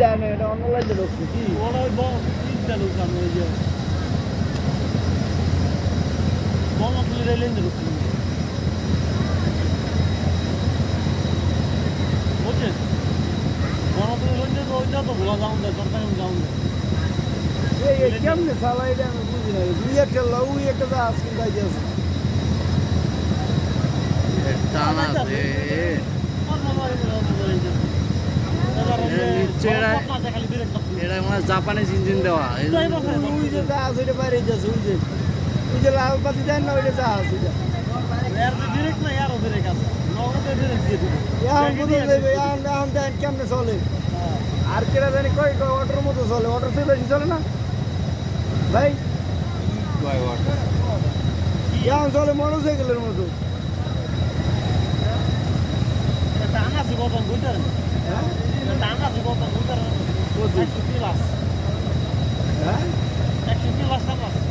জানে এটা অনলাইনে ঢুকছে কি ওরা ওই তিনটা ঢুকানো ওই যে বঙ্গবন্ধু রেলেন ঢুকছে বুঝছেন বঙ্গবন্ধু রেলেন ওইটা তো ভোলা যাওয়া যায় সরকার যাওয়া যায় এই কেমনে চালাই এটা আমি বুঝি না দুই একটা লউ একটা যা আজকে যাইতে আছে টান আছে এটা মানে জাপানিজ ইঞ্জিন দেওয়া ওই যে যা আছে ওইটা বাইরে যাচ্ছে ওই যে লাল পাতি দেন না ওইটা যা আছে ওইটা এখন বদল দেবে এখন দেন কেমনে চলে আর কেটা জানি কয় অটোর মতো চলে অটোর থেকে বেশি চলে না ভাই এখন চলে মোটরসাইকেলের মতো হ্যাঁ 100 প্লাস